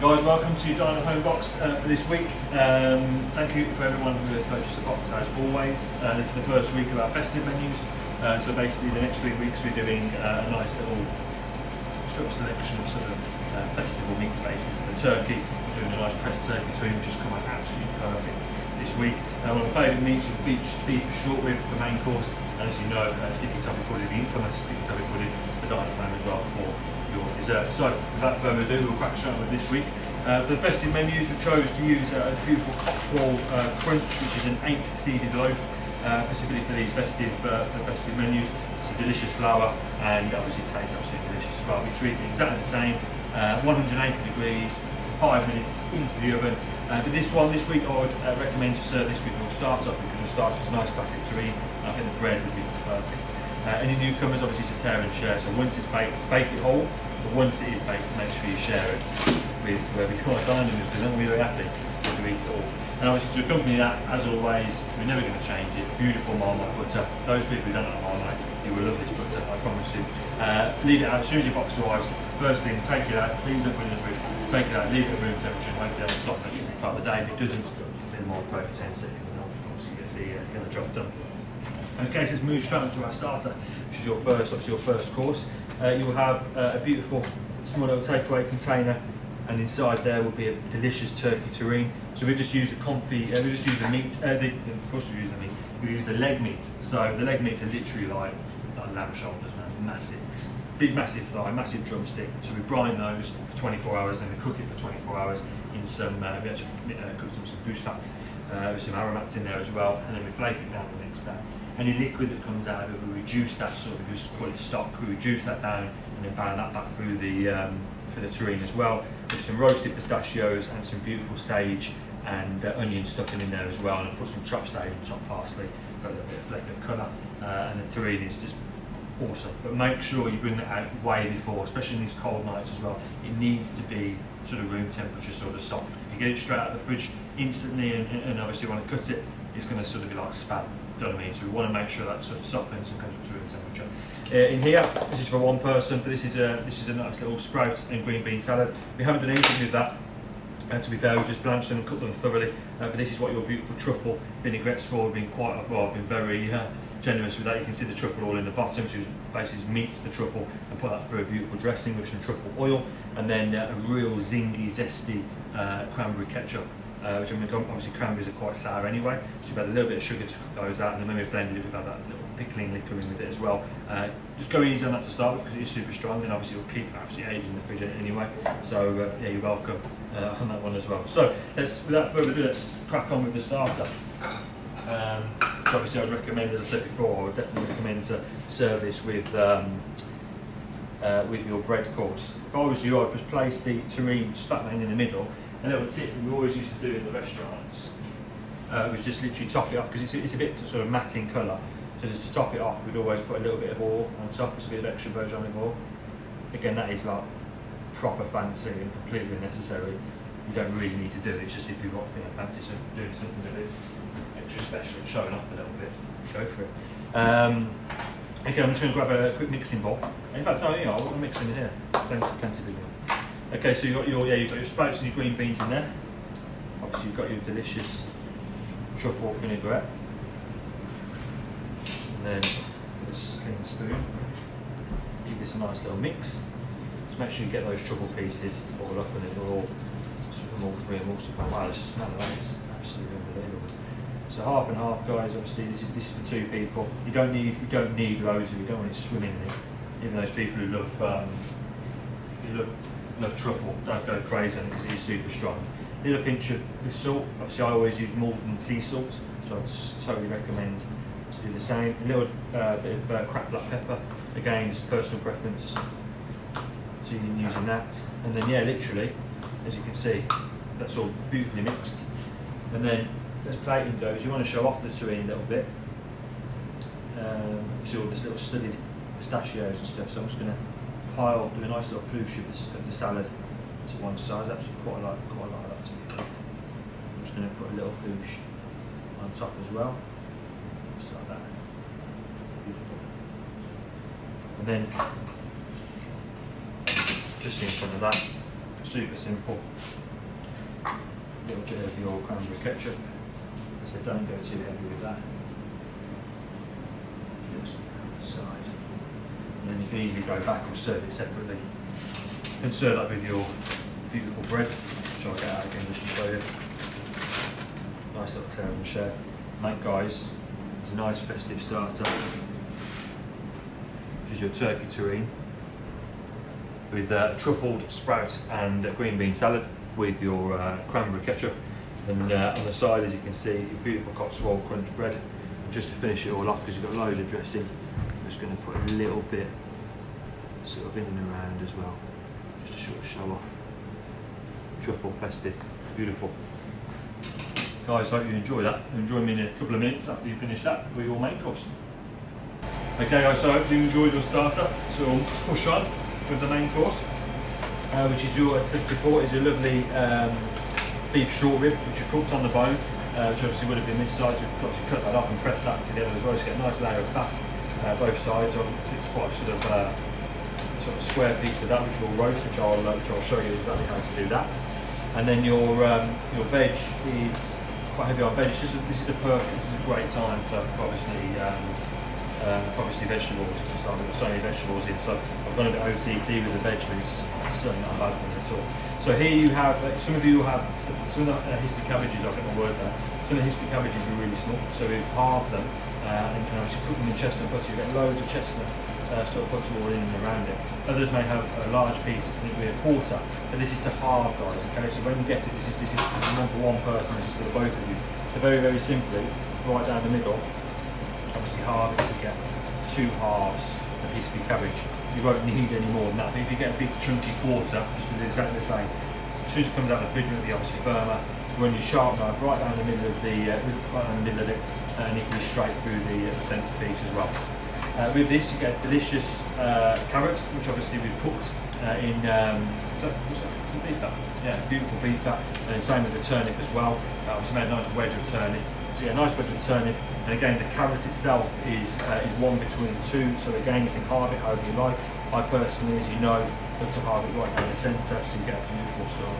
Guys, welcome to Dine Home Box for this week. Thank you for everyone who has purchased a box as always. This is the first week of our festive menus. So basically the next 3 weeks we're doing a nice little sort of selection of festival meat spaces. The turkey, we're doing a nice pressed turkey trim, which has come out absolutely perfect this week. One of my favourite meats is beef short rib for main course, and as you know, sticky toffee pudding, the infamous sticky toffee pudding for Dine Home as well for your dessert. So without further ado, we'll crack straight with this week. For the festive menus, we chose to use a beautiful Cotswold Crunch, which is an 8-seeded loaf, specifically for these festive menus. It's a delicious flour, and obviously it tastes absolutely delicious as well. We treat it exactly the same, 180 degrees, 5 minutes into the oven. But this week I would recommend to serve this with your starter, because your starter is a nice classic terrine. I think the bread would be perfect. Any newcomers, obviously, to tear and share. So once it's baked, bake it whole. But once it is baked, make sure you share it with whoever you want to dine with, because then we'll be very happy if you eat it all. And obviously, to accompany that, as always, we're never going to change it. Beautiful Marmite butter. Those people who don't like Marmite, you will love this butter, I promise you. Leave it out as soon as your box arrives. First thing, take it out. Please don't put it in the fridge. Take it out, leave it at room temperature, and hopefully that'll soften it part of the day. If it doesn't, then more play for 10 seconds, and I'll obviously get the job done. Okay, so let's move straight onto our starter, which is your first course. You will have a beautiful small little takeaway container, and inside there will be a delicious turkey terrine. So we've just used the we just used the meat. Of course, we use the meat. We use the leg meat. So the leg meats are literally like lamb shoulders, man, massive, big, massive thigh, massive drumstick. So we brine those for 24 hours, and then we cook it for 24 hours in some. We actually cook some goose fat with some aromats in there as well, and then we flake it down the next day. Any liquid that comes out of it, we reduce that we just call it stock. We reduce that down and then ban that back through for the terrine as well. With some roasted pistachios and some beautiful sage and onion stuffing in there as well, and I've put some chopped sage and chopped parsley, got a little bit of flake of colour, and the terrine is just awesome. But make sure you bring that out way before, especially in these cold nights as well. It needs to be sort of room temperature, sort of soft. If you get it straight out of the fridge instantly and obviously want to cut it, it's going to sort of be like spam. Do you know what I mean? So we want to make sure that sort of softens and comes up to room temperature. In here, this is for one person, but this is a nice little sprout and green bean salad. We haven't done anything with that. To be fair, we just blanched them and cooked them thoroughly. But this is what your beautiful truffle vinaigrette's for. We've been I've been very generous with that. You can see the truffle all in the bottom, so it basically meets the truffle and put that through a beautiful dressing with some truffle oil, and then a real zingy, zesty cranberry ketchup. Which obviously cranberries are quite sour anyway, so we've had a little bit of sugar to cook those out, and then when we've blended it, we've had that little pickling liquor in with it as well. Just go easy on that to start with, because it is super strong, and obviously it'll keep absolutely ages in the fridge anyway. So yeah, you're welcome on that one as well. So without further ado, let's crack on with the starter. Obviously, I'd recommend, as I said before, I would definitely recommend to serve this with your bread course. If I was you, I'd just place the terrine stuck in the middle. A little tip we always used to do in the restaurants was just literally top it off, because it's a bit sort of matte in colour. So just to top it off, we'd always put a little bit of oil on top, it's a bit of extra virgin olive oil. Again, that is like proper fancy and completely unnecessary. You don't really need to do it. It's just if you've got fancy doing something a bit extra special, showing off a little bit, go for it. Okay, I'm just going to grab a quick mixing bowl. In fact, no, I'll mix them in here. Plenty of it. Okay, so you've got your sprouts and your green beans in there. Obviously, you've got your delicious truffle vinaigrette, and then with a clean spoon, give this a nice little mix. Just make sure you get those truffle pieces all up, and then they're all sort of emulsified. Wow, the smell of that is absolutely unbelievable. So half and half, guys. Obviously, this is for 2 people. You don't need loads of it. You don't want it swimming in it. Even those people who love truffle, don't go crazy on it, because it is super strong. A little pinch of salt. Obviously, I always use Malton sea salt, so I'd totally recommend to do the same. A little bit of cracked black pepper. Again, just personal preference. So you're using that, and then yeah, literally, as you can see, that's all beautifully mixed. And then as plating goes, you want to show off the terrine a little bit. You see all this little studded pistachios and stuff. So I'm just going to do a nice little ploosh of the salad to one side. Actually quite like that to be fair. I'm just going to put a little ploosh on top as well, just like that. Beautiful. And then just in front of that, super simple. A little bit of your cranberry ketchup. So don't go too heavy with that. Just outside. And then you can easily go back or serve it separately. And serve that with your beautiful bread, which I'll get out again just to show you. Nice little tear and share. Mate guys, it's a nice festive starter. Which is your turkey terrine with truffled sprout and green bean salad with your cranberry ketchup. And on the side, as you can see, your beautiful Cotswold crunch bread. And just to finish it all off, because you've got loads of dressing, I'm just going to put a little bit sort of in and around as well, just to sort of show off. Truffle festive, beautiful. Guys, hope you enjoy that. Join me in a couple of minutes after you finish that for your main course. Okay guys, so hopefully you enjoyed your starter. So we'll push on with the main course, which is your, as I said before, is your lovely beef short rib, which are cooked on the bone, which obviously would have been this side, so we've got to cut that off and press that together as well to get a nice layer of fat both sides. So it's quite sort of square piece of that, which we'll roast, which I'll show you exactly how to do that. And then your veg is quite heavy on veg. This is a great time for obviously vegetables. It's just like we've got so many vegetables in, so I've gone a bit OTT with the veg, but it's certainly not a bad thing at all. So here you have, some of you will have, some of the hispy cabbages, I'll get my word there, some of the hispy cabbages are really small, so we've halved them, and obviously cook them in chestnut butter. You get loads of chestnut sort of butter all in and around it. Others may have a large piece, I think it'll be a quarter, but this is to halve, guys, okay? So when you get it, this is one for one person, this is for the both of you. So very, very simply, right down the middle, obviously halve it to get 2 halves of hispy cabbage. You won't need any more than that, but if you get a big chunky quarter, just do exactly the same. As soon as it comes out of the fridge, it'll be obviously firmer. Run your sharp knife right down the middle of it, and equally straight through the centre piece as well. With this, you get delicious carrot, which obviously we've cooked in is it beef fat? Yeah, beautiful beef fat. And same with the turnip as well. Obviously made a nice wedge of turnip. So yeah, a nice wedge of turnip. And again, the carrot itself is one between the two. So again, you can halve it however you like. I personally, as you know, love to halve it right down the centre, so you get a beautiful sort of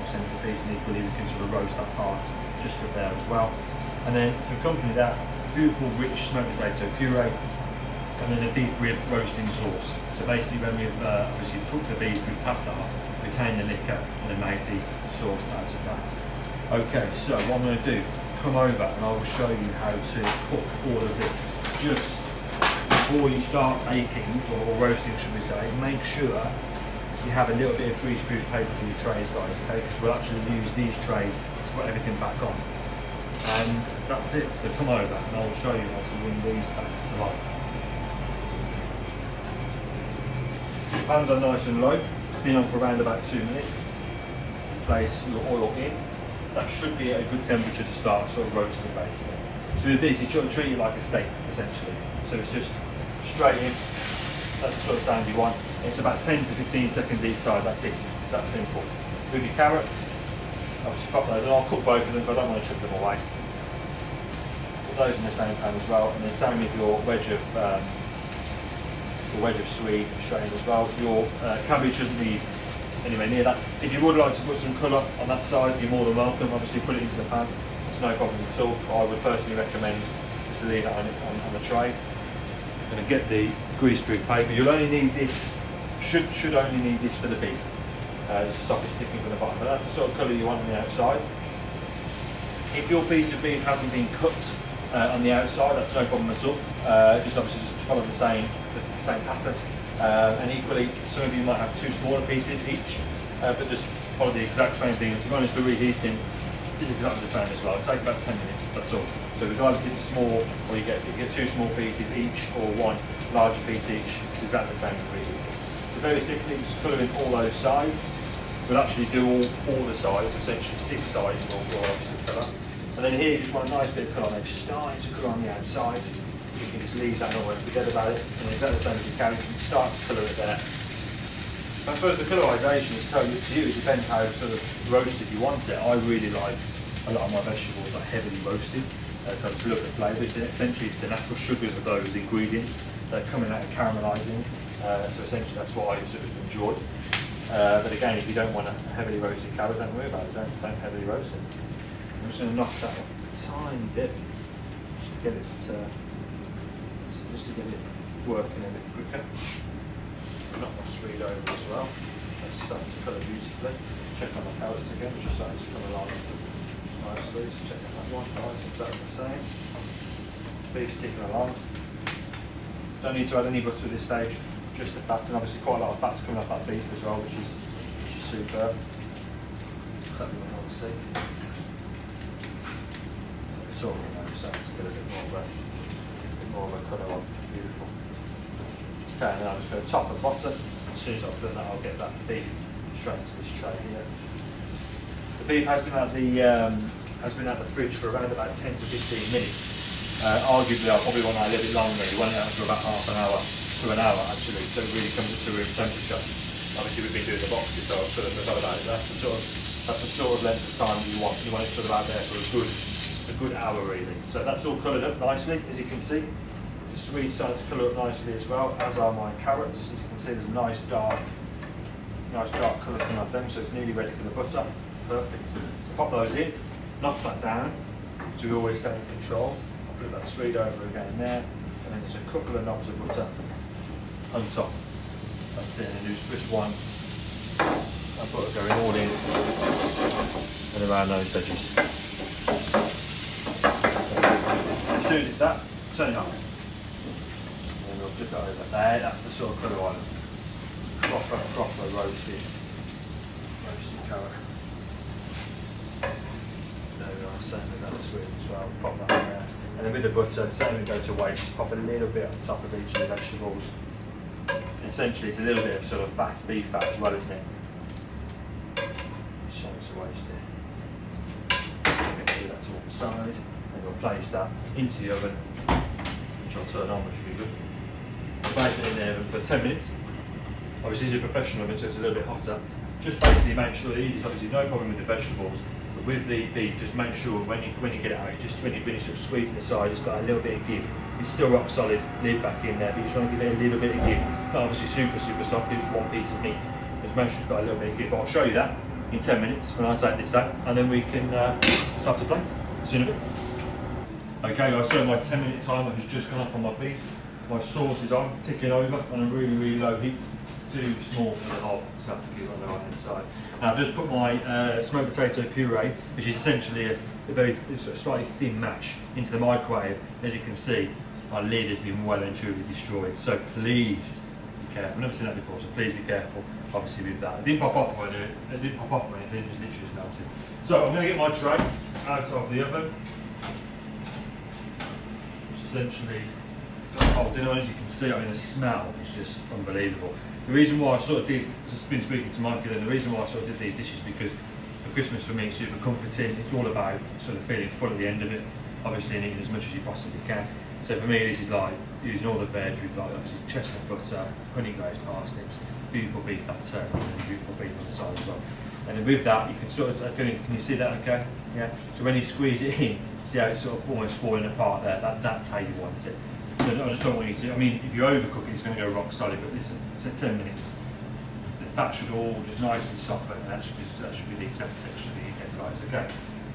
centre piece, and equally we can sort of roast that part just up there as well. And then to accompany that, beautiful rich smoked potato puree, and then a beef rib roasting sauce. So basically, when we've obviously cooked the beef, we've passed that off, retained the liquor, and then made the sauce out of that. Okay, so what I'm going to do, come over and I will show you how to cook all of this. Just before you start baking, or roasting should we say, make sure you have a little bit of greaseproof paper for your trays, guys, okay? Because we'll actually use these trays to put everything back on. And that's it, so come over and I'll show you how to bring these back to life. Pans are nice and low, it's been on for around about 2 minutes. Place your oil in. That should be at a good temperature to start sort of roasting basically. So with this, you sort of treat it like a steak essentially. So it's just straight in, that's the sort of sound you want. It's about 10 to 15 seconds each side, that's it, it's that simple. With your carrots, obviously pop those, and I'll cook both of them, but I don't want to chip them away. Put those in the same pan as well, and then same with your wedge of Swede straight in as well. Your cabbage shouldn't need anywhere near that. If you would like to put some colour on that side, you're more than welcome. Obviously put it into the pan, it's no problem at all. I would personally recommend just to leave that on the tray. I'm going to get the greaseproof paper. You'll only need this, should only need this for the beef. Just to stop it sticking from the bottom, but that's the sort of colour you want on the outside. If your piece of beef hasn't been cut on the outside, that's no problem at all. Just obviously just follow the same pattern. And equally, some of you might have 2 smaller pieces each, but just follow the exact same thing. And to be honest, the reheating is exactly the same as well. It'll take about 10 minutes, that's all. So regardless if it's small, or you get 2 small pieces each, or 1 larger piece each, it's exactly the same as reheating. So very simply, just colour in all those sides. We'll actually do all the sides, essentially 6 sides will obviously colour. And then here you just want a nice bit of colour, maybe starting to colour on the outside. You can just leave that, not worry, forget about it. And exactly the same as you can start to colour it there. I suppose the colorisation is totally up to you, it depends how sort of roasted you want it. I really like a lot of my vegetables like heavily roasted, because to look at flavour. Essentially it's the natural sugars of those ingredients that are coming out and caramelising. So essentially that's what I sort of enjoy. But again, if you don't want a heavily roasted carrot, don't worry about it. Don't heavily roast it. I'm just going to knock that up a tiny bit just to get it working a bit quicker. Knock my Swede over as well. That's starting to colour beautifully. Check on my carrots again, which are starting to come along nicely. So check on that one. Carrots exactly the same. Beef's ticking along. Don't need to add any butter at this stage. Just the fat, and obviously quite a lot of fat's coming off that beef as well, which is superb. Exactly what I want to see. It's all now, starting to get a bit more of a colour on. Beautiful. Okay, and then I'm just going to top and bottom. As soon as I've done that, I'll get that beef straight into this tray here. The beef has been out the fridge for around about 10 to 15 minutes. Arguably, I'll probably want that a little bit longer. You want it out for about half an hour to an hour actually, so it really comes up to room temperature. Obviously, we've been doing the boxes, so I've sort of forgot about it. That's the sort of length of time you want. You want it sort of out there for a good hour really. So that's all coloured up nicely, as you can see. The Swede's starting to colour up nicely as well, as are my carrots. As you can see, there's a nice dark colour coming off them, so it's nearly ready for the butter. Perfect. Pop those in, knock that down, so we always stay in control. I'll put that Swede over again there, and then just a couple of knobs of butter on top. That's it, and do just one. That butter going all in and around those edges. As soon as it's that, turn it on. And we'll flip it over there. That's the sort of colour I want. Proper roasted carrot. There we are, same with that Swede as well. Pop that in there. And then with the butter, same we go to waste, just pop a little bit on top of each of the vegetables. And essentially, it's a little bit of sort of fat, beef fat as well, isn't it? Just show us a waste there. Do that to one side, and we'll place that into the oven, which I'll turn on, which will be good. Place it in the oven for 10 minutes. Obviously, it's a professional oven, so it's a little bit hotter. Just basically make sure that it's obviously no problem with the vegetables. With the beef, just make sure when you get it out, just when you sort of squeeze the side, it's got a little bit of give. It's still rock solid, lid back in there, but you just want to give it a little bit of give. Not obviously super soft, just one piece of meat. Just make sure it's got a little bit of give. But I'll show you that in 10 minutes when I take this out, and then we can start to plate. See you in a bit. Okay guys, so my 10-minute timer has just gone up on my beef. My sauce is on, ticking over on a really low heat. It's too small for the hob, so I have to keep it on the right hand side. Now I've just put my smoked potato puree, which is essentially a very sort of slightly thin mash, into the microwave. As you can see, my lid has been well and truly destroyed. So please be careful. I've never seen that before, so please be careful. Obviously with that, it didn't pop off when I do it. It didn't pop off or anything. It just literally just melted. So I'm going to get my tray out of the oven. Which essentially got holding on. As you can see, I mean the smell is just unbelievable. The reason why I sort of did, just been speaking to Michael, and the reason why I sort of did these dishes because for Christmas for me it's super comforting. It's all about sort of feeling full at the end of it, obviously, and eating as much as you possibly can. So for me this is like using all the veg with like obviously chestnut butter, honey glazed parsnips, beautiful beef that turkey, and beautiful beef on the side as well. And then with that you can sort of, can you see that okay? Yeah. So when you squeeze it in, see how it's sort of almost falling apart there, that's how you want it. So I just don't want you to, I mean, if you overcook it, it's going to go rock solid, but listen, it's at 10 minutes. The fat should all just nice and soften, and that should be the exact texture that you get, guys, okay?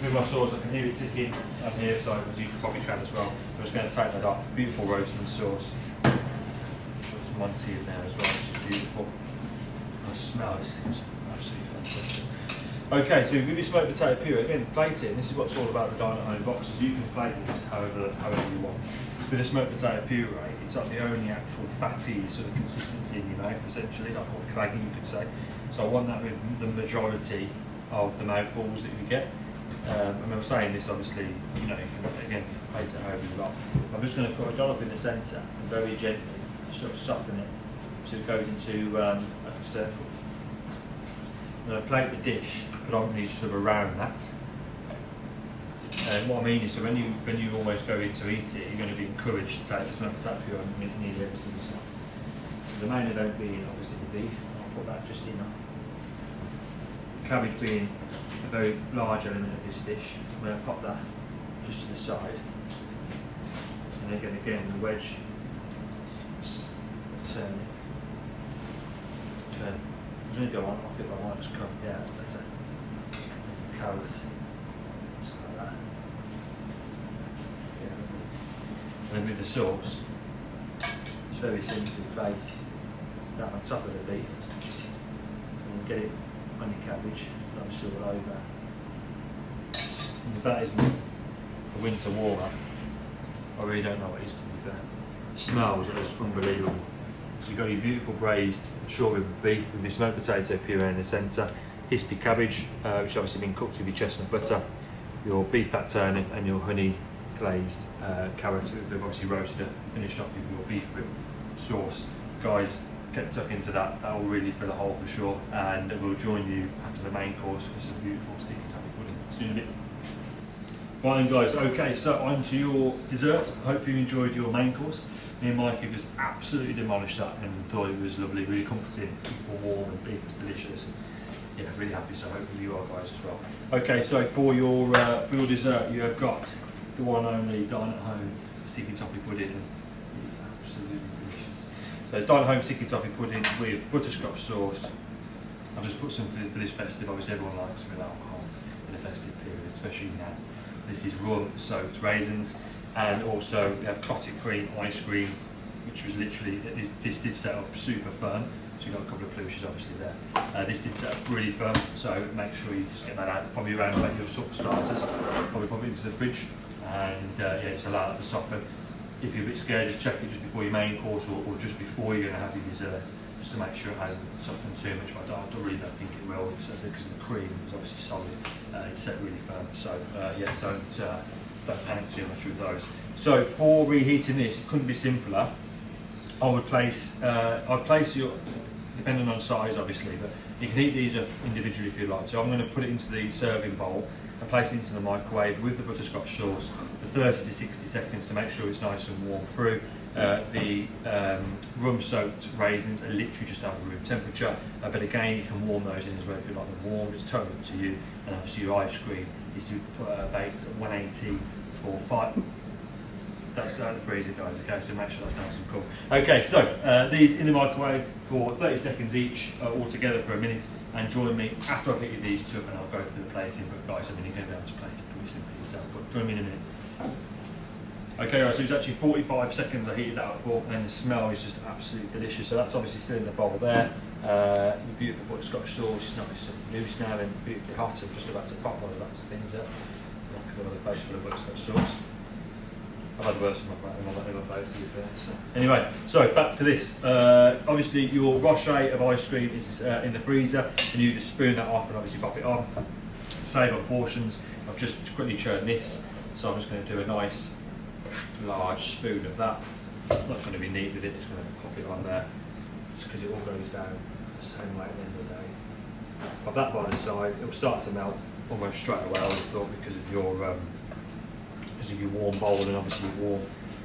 With my sauce, I can hear it ticking up here, so as you probably can as well. I'm just going to take that off. Beautiful roasting sauce. There's some Monty in there as well, which is beautiful. The smell, it seems absolutely fantastic. Okay, so with your smoked potato puree, again, plate it. This is what's all about the Dine at Home boxes. You can plate this however you want. With a smoked potato puree, it's like the only actual fatty sort of consistency in your mouth, essentially, like what clagging you could say. So I want that with the majority of the mouthfuls that you get. And I'm saying this, obviously, you know, you can, again, plate it however you like. I'm just going to put a dollop in the centre and very gently sort of soften it so it goes into like a circle. I'm going to plate the dish, predominantly sort of around that. And what I mean is, so when you almost go in to eat it, you're going to be encouraged to take the smoked potato puree and nearly everything yourself. So the main event being obviously the beef, I'll put that just in. The cabbage being a very large element of this dish, I'm going to pop that just to the side. And again the wedge, turn it. was going to go on, I think I might just come, yeah, that's better. Carrot, just like that. Yeah. And then with the sauce, it's very simply baked that on top of the beef, and get it on your cabbage, nice all over. And if that isn't a winter warmer, I really don't know what it is, to be fair. It smells just unbelievable. So you've got your beautiful braised short rib beef with your smoked potato puree in the centre, hispy cabbage, which has obviously been cooked with your chestnut butter, your beef fat turnip, and your honey glazed carrot. They've obviously roasted it, finished off with your beef rib sauce. Guys, get stuck into that. That will really fill the hole for sure. And we'll join you after the main course for some beautiful sticky toffee pudding. See you in a bit. Right then guys, okay, so on to your dessert. Hope you enjoyed your main course. Me and Mike have just absolutely demolished that and thought it was lovely, really comforting, warm, and beef was delicious. And yeah, really happy, so hopefully you are guys as well. Okay, so for your dessert, you have got the one and only Dine at Home sticky toffee pudding. It is absolutely delicious. So Dine at Home sticky toffee pudding with butterscotch sauce. I've just put some for this festive. Obviously everyone likes with alcohol in the festive period, especially now. This is rum soaked raisins, and also we have clotted cream ice cream, which was literally, this did set up super firm, so you've got a couple of plushes obviously there. This did set up really firm, so make sure you just get that out, probably around about your sort of starters, probably pop it into the fridge, and yeah, just allow it to soften. If you're a bit scared, just check it just before your main course or just before you're going to have your dessert, just to make sure it hasn't softened too much. But I really don't think it will. It's because the cream is obviously solid. It's set really firm. So yeah, don't panic too much with those. So for reheating this, it couldn't be simpler. I would place I'd place your, depending on size obviously, but you can heat these up individually if you like. So I'm going to put it into the serving bowl and place it into the microwave with the butterscotch sauce for 30 to 60 seconds to make sure it's nice and warm through. The rum soaked raisins are literally just over room temperature, but again you can warm those in as well if you like them warm. It's totally up to you. And obviously your ice cream is to be baked at 180 for 5. That's out of the freezer guys, okay, so make sure that's nice and cool. Okay, so these in the microwave for 30 seconds each, all together for a minute, and join me after I've heated these two up and I'll go through the plating. But guys, I mean, you're going to be able to plate it pretty simply yourself, but join me in a minute. Okay guys, so it's actually 45 seconds I heated that up for, and then the smell is just absolutely delicious. So that's obviously still in the bowl there. The beautiful butterscotch sauce is nice and loose now and beautifully hot. I'm just about to pop one of those things up. Look at the face full of butterscotch sauce. I've had worse in my face to be fair. So. Anyway, so back to this. Obviously your rochet of ice cream is in the freezer, and you just spoon that off and obviously pop it on. Save on portions. I've just quickly churned this, so I'm just going to do a nice large spoon of that. I'm not going to be neat with it, just going to pop it on there, just because it all goes down the same way at the end of the day. Pop that by the side, it will start to melt almost straight away, I would have thought, because of your warm bowl and obviously your warm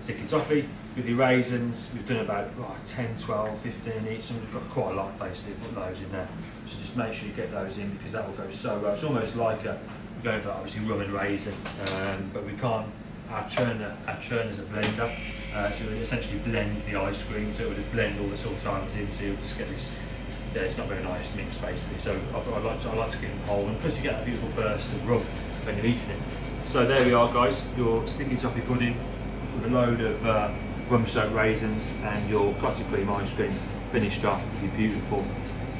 sticky toffee. With your raisins, we've done about 10, 12, 15 each, and we've got quite a lot basically, put those in there. So just make sure you get those in because that will go so well. It's almost like we're going for obviously rum and raisin, but we can't. Our churn is a blender, so we essentially blend the ice cream, so it will just blend all the sultanas in, so you'll just get this, yeah, it's not very nice mix basically. So I like to get them whole, and plus you get a beautiful burst of rum when you're eating it. So there we are guys, your sticky toffee pudding with a load of rum soaked raisins and your clotted cream ice cream finished off with your beautiful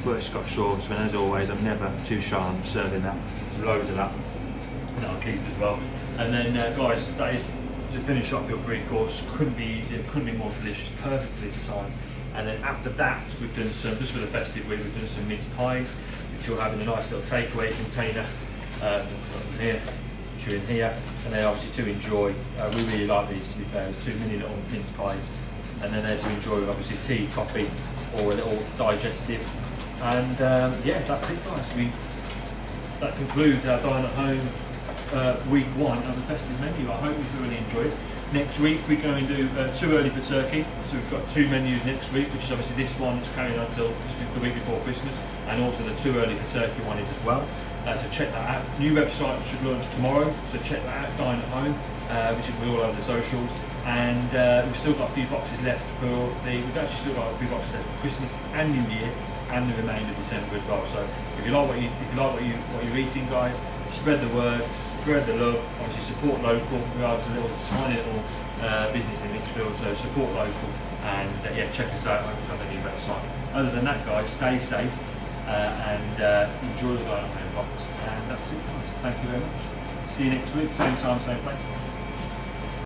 butterscotch sauce. And as always, I'm never too shy on serving that. There's loads of that, and that'll keep as well. And then guys, that is to finish off your free course. Couldn't be easier, couldn't be more delicious, perfect for this time. And then after that, we've done some, just for the festive week, we've done some mince pies, which you'll have in a nice little takeaway container. Here, which are in here, and they're obviously to enjoy. We really like these, to be fair. There's 2 mini little mince pies, and then they're to enjoy with obviously tea, coffee, or a little digestive. And yeah, that's it, guys. That concludes our Dine at Home week 1 of the festive menu. I hope you thoroughly enjoyed it. Next week we're going to do too early for turkey, so we've got 2 menus next week, which is obviously this one is carrying on until just the week before Christmas, and also the too early for turkey one is as well. So check that out. New website should launch tomorrow, so check that out, Dine at Home, which will be all over the socials. And we've still got a few boxes left for we've actually still got a few boxes left for Christmas and New Year. and the remainder of December as well. So if you like what you're eating, guys, spread the word, spread the love. Obviously, support local. We are just a tiny little business in Lichfield, so support local, and yeah, check us out on the new website. Other than that, guys, stay safe and enjoy the Dine box. And that's it, guys. Thank you very much. See you next week, same time, same place.